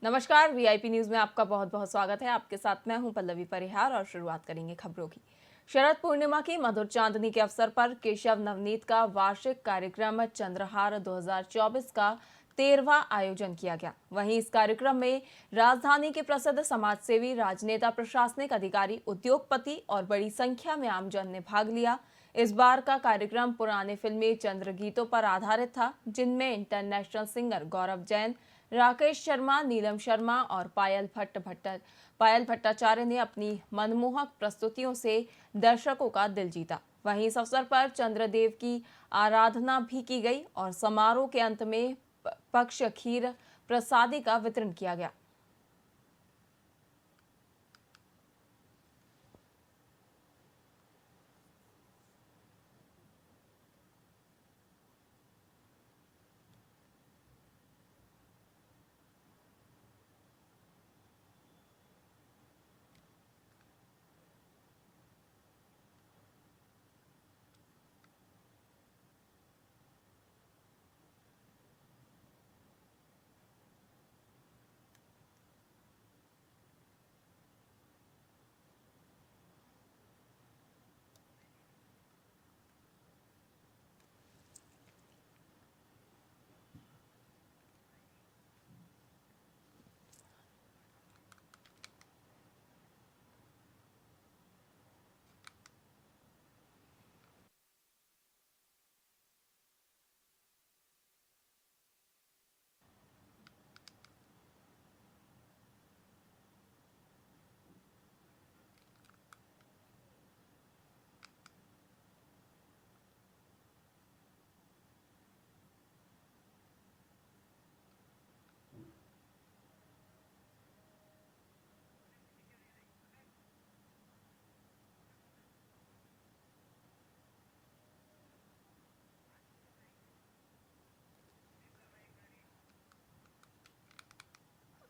नमस्कार। VIP news में आपका बहुत बहुत स्वागत है। आपके साथ मैं हूं पल्लवी परिहार और शुरुआत करेंगे खबरों की। शरद पूर्णिमा की मधुर चांदनी के अवसर पर केशव नवनीत का वार्षिक कार्यक्रम चंद्रहार 2024 का 13वां आयोजन किया गया। वहीं इस कार्यक्रम में राजधानी के प्रसिद्ध समाजसेवी, राजनेता, प्रशासनिक अधिकारी, उद्योगपति और बड़ी संख्या में आमजन ने भाग लिया। इस बार का कार्यक्रम पुराने फिल्मी चंद्र गीतों पर आधारित था, जिनमें इंटरनेशनल सिंगर गौरव जैन, राकेश शर्मा, नीलम शर्मा और पायल भट्टाचार्य ने अपनी मनमोहक प्रस्तुतियों से दर्शकों का दिल जीता। वहीं इस अवसर पर चंद्रदेव की आराधना भी की गई और समारोह के अंत में पक्ष खीर प्रसादी का वितरण किया गया।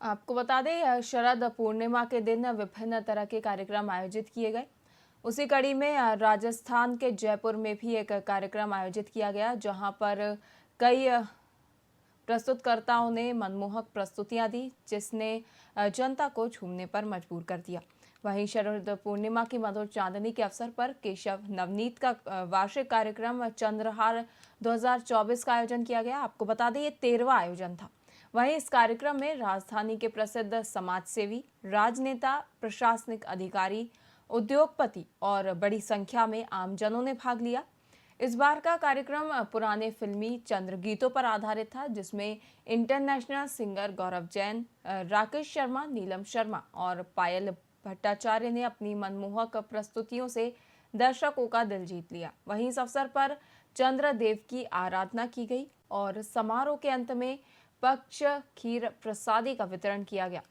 आपको बता दें, शरद पूर्णिमा के दिन विभिन्न तरह के कार्यक्रम आयोजित किए गए। उसी कड़ी में राजस्थान के जयपुर में भी एक कार्यक्रम आयोजित किया गया, जहां पर कई प्रस्तुतकर्ताओं ने मनमोहक प्रस्तुतियां दी, जिसने जनता को झूमने पर मजबूर कर दिया। वहीं शरद पूर्णिमा की मधुर चांदनी के अवसर पर केशव नवनीत का वार्षिक कार्यक्रम चंद्रहार 2024 का आयोजन किया गया। आपको बता दें, ये 13वां आयोजन था। वहीं इस कार्यक्रम में राजधानी के प्रसिद्ध समाजसेवी, राजनेता, प्रशासनिक अधिकारी, उद्योगपति और बड़ी संख्या में आमजनों ने भाग लिया। इस बार का कार्यक्रम पुराने फिल्मी चंद्र गीतों पर आधारित था, जिसमें इंटरनेशनल सिंगर गौरव जैन, राकेश शर्मा, नीलम शर्मा और पायल भट्टाचार्य ने अपनी मनमोहक प्रस्तुतियों से दर्शकों का दिल जीत लिया। वहीं इस अवसर पर चंद्रदेव की आराधना की गई और समारोह के अंत में पक्ष खीर प्रसादी का वितरण किया गया।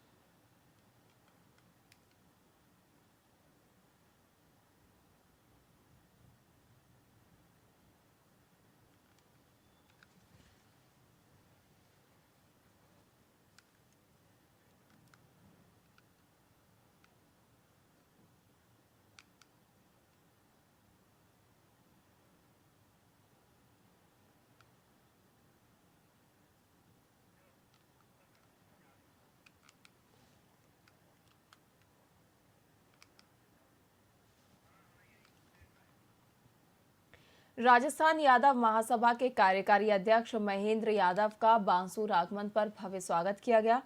राजस्थान यादव महासभा के कार्यकारी अध्यक्ष महेंद्र यादव का बांसुर आगमन पर भव्य स्वागत किया गया।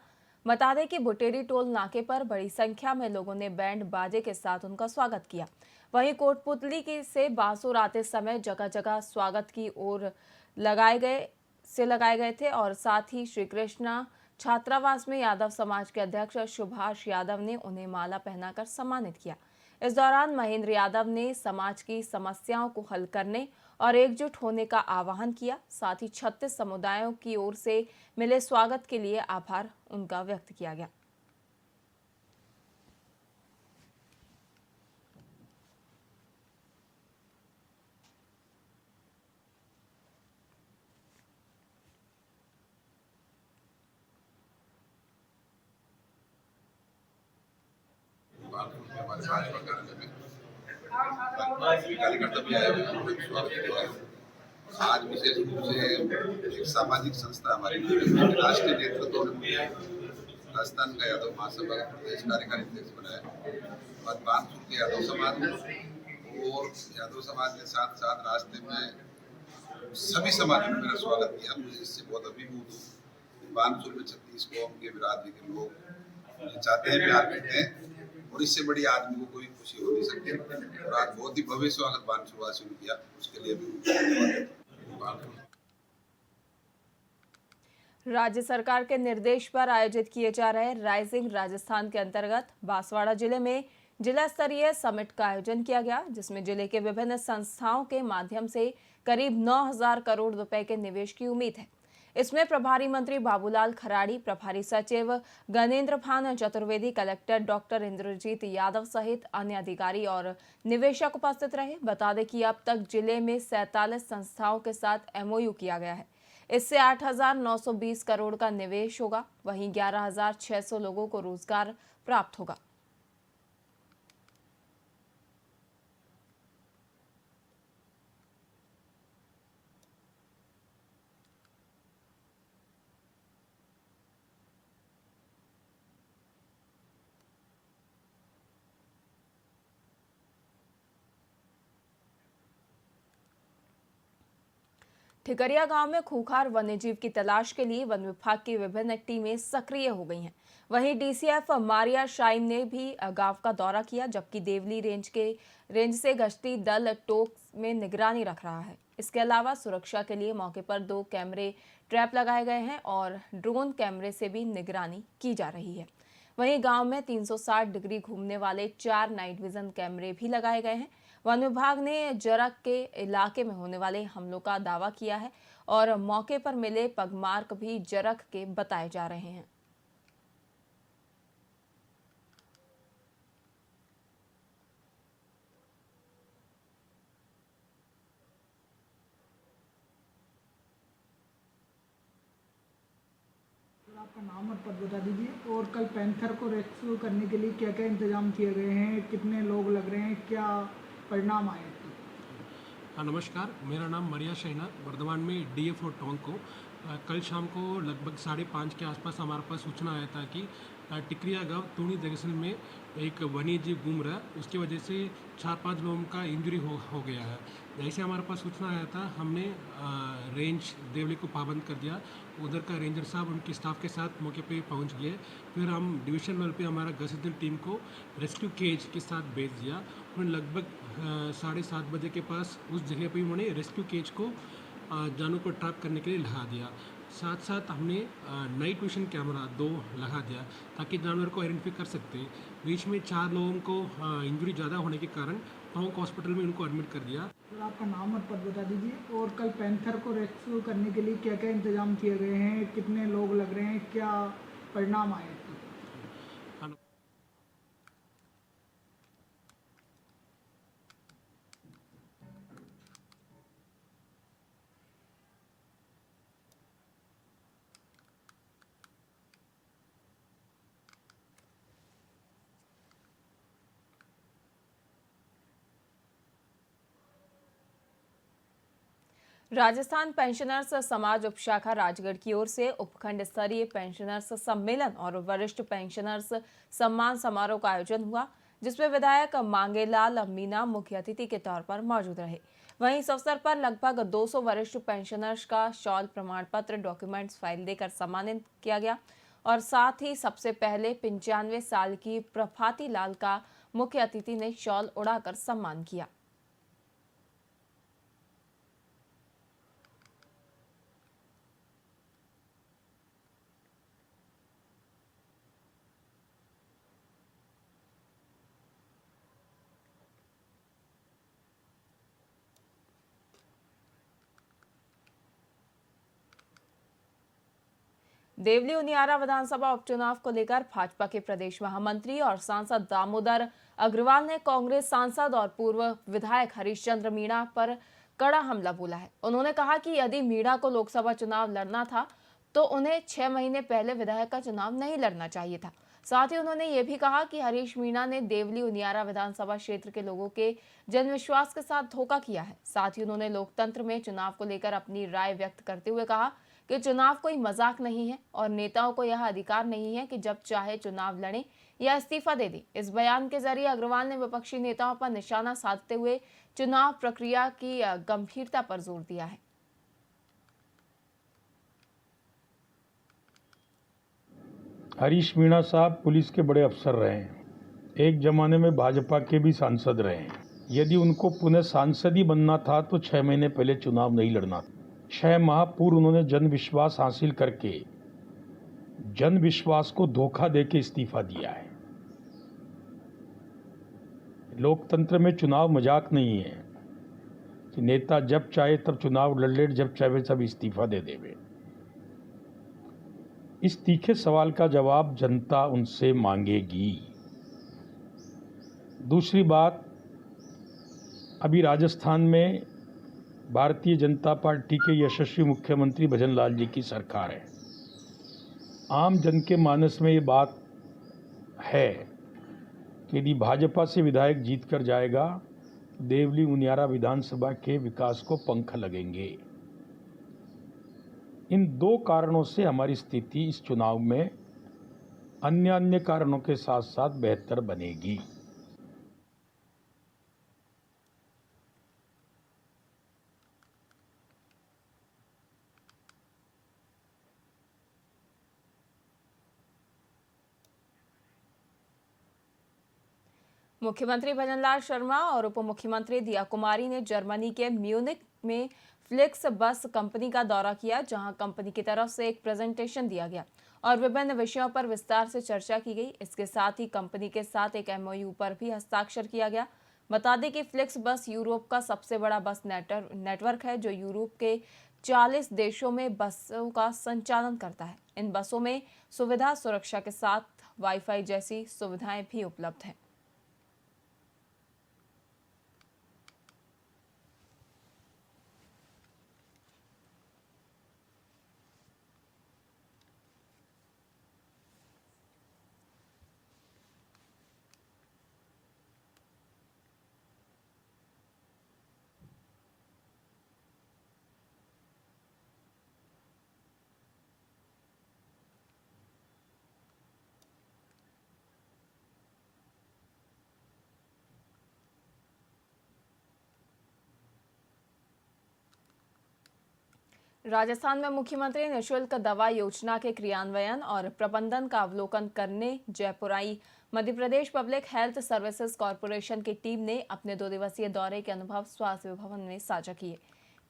बता दें कि भुटेरी टोल नाके पर बड़ी संख्या में लोगों ने बैंड बाजे के साथ उनका स्वागत किया। वहीं कोटपुतली की से बांसुर आते समय जगह जगह स्वागत की ओर लगाए गए थे और साथ ही श्री कृष्णा छात्रावास में यादव समाज के अध्यक्ष सुभाष यादव ने उन्हें माला पहनाकर सम्मानित किया। इस दौरान महेंद्र यादव ने समाज की समस्याओं को हल करने और एकजुट होने का आह्वान किया। साथ ही 36 समुदायों की ओर से मिले स्वागत के लिए आभार उनका व्यक्त किया गया। हमारे भाजपा कार्यालय में कार्यकर्ता भी आए हुए हैं, स्वागत किया है। आज विशेष रूप से एक सामाजिक संस्था हमारी राष्ट्रीय नेतृत्व ने राजस्थान का यादव महासभा का प्रदेश कार्यकारी अध्यक्ष बनाया और बानसूर के यादव समाज और यादव समाज के साथ साथ रास्ते में सभी समाजों ने मेरा स्वागत किया। मुझे इससे बहुत अभिभूत हूँ। बानसूर में 36 कौम के बिरादरी के लोग चाहते हैं, प्यार करते हैं और इससे बड़ी आदमी को कोई खुशी हो नहीं सकती। और आज बहुत ही भव्य स्वागत बानसूर वासियों ने किया, उसके लिए भी धन्यवाद। राज्य सरकार के निर्देश पर आयोजित किए जा रहे राइजिंग राजस्थान के अंतर्गत बांसवाड़ा जिले में जिला स्तरीय समिट का आयोजन किया गया, जिसमें जिले के विभिन्न संस्थाओं के माध्यम से करीब 9,000 करोड़ रुपए के निवेश की उम्मीद है। इसमें प्रभारी मंत्री बाबूलाल खराड़ी, प्रभारी सचिव गणेंद्र भान चतुर्वेदी, कलेक्टर डॉक्टर इंद्रजीत यादव सहित अन्य अधिकारी और निवेशक उपस्थित रहे। बता दें कि अब तक जिले में 47 संस्थाओं के साथ MOU किया गया है। इससे 8,920 करोड़ का निवेश होगा, वहीं 11,600 लोगों को रोजगार प्राप्त होगा। ठिकरिया गांव में खूंखार वन्यजीव की तलाश के लिए वन विभाग की विभिन्न टीमें सक्रिय हो गई हैं। वहीं DCF मारिया शाइन ने भी गांव का दौरा किया, जबकि देवली रेंज से गश्ती दल टोक में निगरानी रख रहा है। इसके अलावा सुरक्षा के लिए मौके पर 2 कैमरे ट्रैप लगाए गए हैं और ड्रोन कैमरे से भी निगरानी की जा रही है। वहीं गांव में 360 डिग्री घूमने वाले 4 नाइट विजन कैमरे भी लगाए गए हैं। वन विभाग ने जरक के इलाके में होने वाले हमलों का दावा किया है और मौके पर मिले पगमार्क भी जरक के बताए जा रहे हैं। आपका नाम और पद बता दीजिए और कल पैंथर को रेस्क्यू करने के लिए क्या क्या इंतजाम किए गए हैं, कितने लोग लग रहे हैं, क्या परिणाम आए? नमस्कार, मेरा नाम मरिया शैना, वर्धमान में DFO टोंको। कल शाम को लगभग 5:30 के आसपास हमारे पास सूचना आया था कि टिकरिया गांव तूणी जंक्शन में एक वन्य जीव घूम रहा है, उसकी वजह से 4-5 लोगों का इंजरी हो गया है। जैसे हमारे पास सूचना आया था, हमने रेंज देवली को पाबंद कर दिया। उधर का रेंजर साहब उनके स्टाफ के साथ मौके पे पहुंच गए। फिर हम डिवीजन लेवल पे हमारा गश्ती टीम को रेस्क्यू केज के साथ भेज दिया। फिर लगभग 7:30 बजे के पास उस जगह पे उन्होंने रेस्क्यू केज को जानवर को ट्रैप करने के लिए लगा दिया। साथ साथ हमने नाइट विजन कैमरा 2 लगा दिया ताकि जानवर को आइडेंटिफाई कर सकते हैं। बीच में 4 लोगों को इंजरी ज़्यादा होने के कारण टोंक हॉस्पिटल में उनको एडमिट कर दिया। और आपका नाम और पद बता दीजिए और कल पैंथर को रेस्क्यू करने के लिए क्या क्या इंतजाम किए गए हैं, कितने लोग लग रहे हैं, क्या परिणाम आए? राजस्थान पेंशनर्स समाज उपशाखा राजगढ़ की ओर से उपखंड स्तरीय पेंशनर्स सम्मेलन और वरिष्ठ पेंशनर्स सम्मान समारोह का आयोजन हुआ, जिसमें विधायक मांगेलाल मीणा मुख्य अतिथि के तौर पर मौजूद रहे। वहीं इस अवसर पर लगभग 200 वरिष्ठ पेंशनर्स का शॉल, प्रमाण पत्र, डॉक्यूमेंट्स फाइल देकर सम्मानित किया गया और साथ ही सबसे पहले 95 साल की प्रभाती लाल का मुख्य अतिथि ने शॉल उड़ाकर सम्मान किया। देवली उनियारा विधानसभा उपचुनाव को लेकर भाजपा के प्रदेश महामंत्री और सांसद दामोदर अग्रवाल ने कांग्रेस सांसद और पूर्व विधायक हरीशचंद्र मीणा पर कड़ा हमला बोला है। उन्होंने कहा कि यदि मीणा को लोकसभा चुनाव लड़ना था तो उन्हें 6 महीने पहले विधायक का चुनाव नहीं लड़ना चाहिए था। साथ ही उन्होंने ये भी कहा कि हरीश मीणा ने देवली उनियारा विधानसभा क्षेत्र के लोगों के जनविश्वास के साथ धोखा किया है। साथ ही उन्होंने लोकतंत्र में चुनाव को लेकर अपनी राय व्यक्त करते हुए कहा कि चुनाव कोई मजाक नहीं है और नेताओं को यह अधिकार नहीं है कि जब चाहे चुनाव लड़ें या इस्तीफा दे दें। इस बयान के जरिए अग्रवाल ने विपक्षी नेताओं पर निशाना साधते हुए चुनाव प्रक्रिया की गंभीरता पर जोर दिया है। हरीश मीणा साहब पुलिस के बड़े अफसर रहे हैं, एक जमाने में भाजपा के भी सांसद रहे हैं। यदि उनको पुनः सांसद ही बनना था तो 6 महीने पहले चुनाव नहीं लड़ना। 6 माह पूर्व उन्होंने जन विश्वास हासिल करके जन विश्वास को धोखा देके इस्तीफा दिया है। लोकतंत्र में चुनाव मजाक नहीं है कि नेता जब चाहे तब चुनाव लड़ ले, जब चाहे तब इस्तीफा दे देवे। इस तीखे सवाल का जवाब जनता उनसे मांगेगी। दूसरी बात, अभी राजस्थान में भारतीय जनता पार्टी के यशस्वी मुख्यमंत्री भजन लाल जी की सरकार है। आम जन के मानस में ये बात है कि यदि भाजपा से विधायक जीत कर जाएगा, देवली उनियारा विधानसभा के विकास को पंख लगेंगे। इन 2 कारणों से हमारी स्थिति इस चुनाव में अन्य कारणों के साथ साथ बेहतर बनेगी। मुख्यमंत्री भजनलाल शर्मा और उप मुख्यमंत्री दिया कुमारी ने जर्मनी के म्यूनिक में फ्लिक्स बस कंपनी का दौरा किया, जहां कंपनी की तरफ से एक प्रेजेंटेशन दिया गया और विभिन्न विषयों पर विस्तार से चर्चा की गई। इसके साथ ही कंपनी के साथ एक MOU पर भी हस्ताक्षर किया गया। बता दें कि फ्लिक्स बस यूरोप का सबसे बड़ा बस नेटवर्क है, जो यूरोप के 40 देशों में बसों का संचालन करता है। इन बसों में सुविधा सुरक्षा के साथ वाईफाई जैसी सुविधाएं भी उपलब्ध हैं। राजस्थान में मुख्यमंत्री निःशुल्क दवा योजना के क्रियान्वयन और प्रबंधन का अवलोकन करने जयपुर आई। Madhya Pradesh public health services corporation की टीम ने अपने 2 दिवसीय दौरे के अनुभव स्वास्थ्य भवन में साझा किए।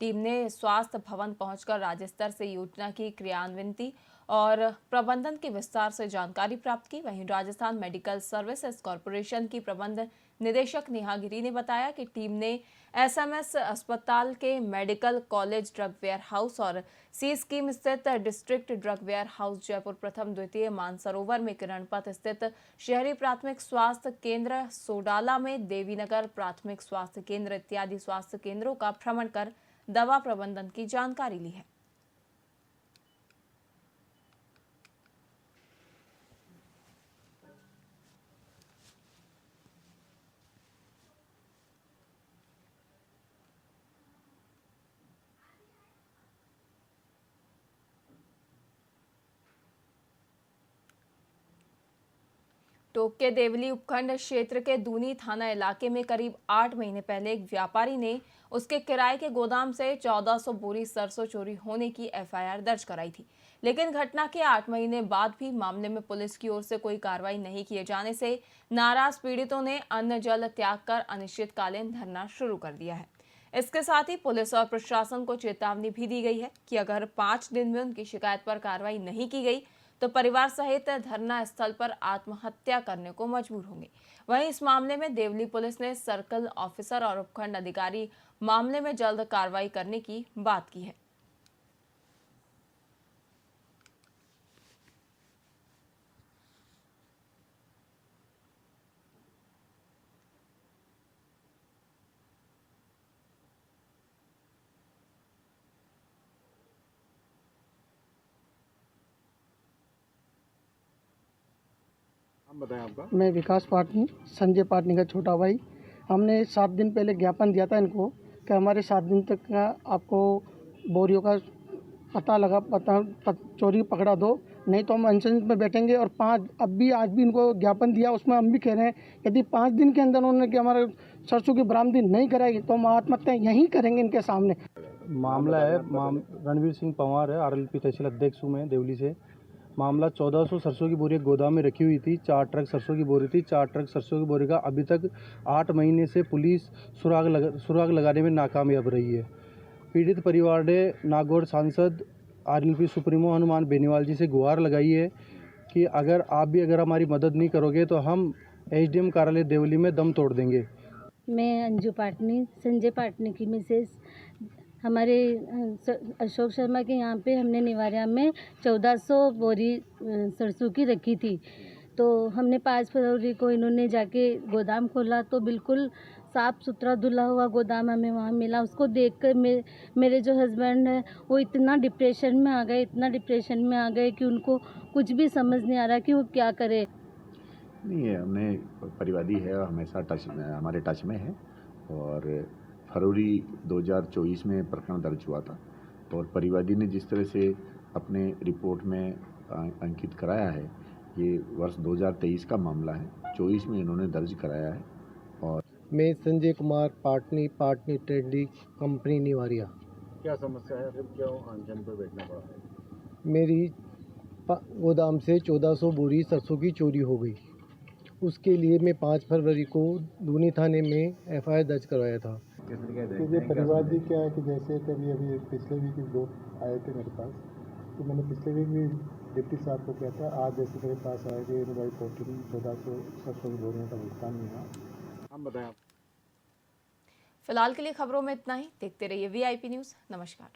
टीम ने स्वास्थ्य भवन पहुंचकर राज्य स्तर से योजना की क्रियान्विति और प्रबंधन की विस्तार से जानकारी प्राप्त की। वहीं राजस्थान मेडिकल सर्विसेज कॉरपोरेशन की प्रबंध निदेशक नेहा गिरी ने बताया कि टीम ने SMS अस्पताल के medical college drug warehouse और सी स्कीम स्थित district drug warehouse, Jaipur प्रथम द्वितीय मानसरोवर में किरणपथ स्थित शहरी प्राथमिक स्वास्थ्य केंद्र, सोडाला में देवीनगर प्राथमिक स्वास्थ्य केंद्र इत्यादि स्वास्थ्य केंद्रों का भ्रमण कर दवा प्रबंधन की जानकारी ली है। टोंक के देवली उपखंड क्षेत्र के दूनी थाना इलाके में करीब 8 महीने पहले एक व्यापारी ने उसके किराए के गोदाम से 1400 बोरी सरसों चोरी होने की FIR दर्ज कराई थी। लेकिन घटना के 8 महीने बाद भी मामले में पुलिस की ओर से कोई कार्रवाई नहीं किए जाने से नाराज पीड़ितों ने अन्न जल त्याग कर अनिश्चितकालीन धरना शुरू कर दिया है। इसके साथ ही पुलिस और प्रशासन को चेतावनी भी दी गई है कि अगर 5 दिन में उनकी शिकायत पर कार्रवाई नहीं की गई तो परिवार सहित धरना स्थल पर आत्महत्या करने को मजबूर होंगे। वहीं इस मामले में देवली पुलिस ने सर्कल ऑफिसर और उपखंड अधिकारी मामले में जल्द कार्रवाई करने की बात की है। नाम बताएं आपका। मैं विकास पाटनी, संजय पाटनी का छोटा भाई। हमने 7 दिन पहले ज्ञापन दिया था इनको कि हमारे 7 दिन तक का आपको बोरियों का चोरी पकड़ा दो, नहीं तो हम अनशन में बैठेंगे। और आज भी इनको ज्ञापन दिया, उसमें हम भी कह रहे हैं यदि 5 दिन के अंदर उन्होंने कि हमारे सरसों की बरामदी नहीं कराई तो हम आत्महत्या यहीं करेंगे इनके सामने। मामला है रणवीर सिंह पंवार है, आरएलपी तहसील अध्यक्ष हूँ मैं देवली से। मामला 1400 सरसों की बोरी एक गोदाम में रखी हुई थी। 4 ट्रक सरसों की बोरी थी। 4 ट्रक सरसों की बोरी का अभी तक 8 महीने से पुलिस सुराग लगाने में नाकामयाब रही है। पीड़ित परिवार ने नागौर सांसद आरएलपी सुप्रीमो हनुमान बेनीवाल जी से गुहार लगाई है कि अगर हमारी मदद नहीं करोगे तो हम एसडीएम कार्यालय देवली में दम तोड़ देंगे। मैं अंजू पाटनी, संजय पाटनी की मिसेस। हमारे अशोक शर्मा के यहाँ पे हमने निवारिया में 1400 बोरी सरसों की रखी थी। तो हमने 5 फरवरी को इन्होंने जाके गोदाम खोला तो बिल्कुल साफ़ सुथरा धुला हुआ गोदाम हमें वहाँ मिला। उसको देखकर मेरे जो हस्बैंड है वो इतना डिप्रेशन में आ गए कि उनको कुछ भी समझ नहीं आ रहा कि वो क्या करे। नहीं है, हमने परिवादी है और हमेशा हमारे टच में है। और फरवरी 2024 में प्रकरण दर्ज हुआ था और परिवादी ने जिस तरह से अपने रिपोर्ट में अंकित कराया है, ये वर्ष 2023 का मामला है। 24 में इन्होंने दर्ज कराया है। और मैं संजय कुमार पाटनी ट्रेडिंग कंपनी निवारिया। क्या समस्या है, फिर क्यों अनशन पर बैठना पड़ा है? मेरी गोदाम से 1400 बोरी सरसों की चोरी हो गई। उसके लिए मैं 5 फरवरी को दूनी थाने में एफआईआर दर्ज करवाया था। ये परिवादी क्या है कि जैसे कभी अभी पिछले वीक लोग आए थे मेरे पास, तो मैंने पिछले वीक भी डिप्टी साहब को किया था। आज जैसे मेरे पास आए कि भाई 1400 सरसों की बोरियों का भुगतान नहीं हुआ। हम बताएं। फिलहाल के लिए खबरों में इतना ही। देखते रहिए VIP न्यूज़। नमस्कार।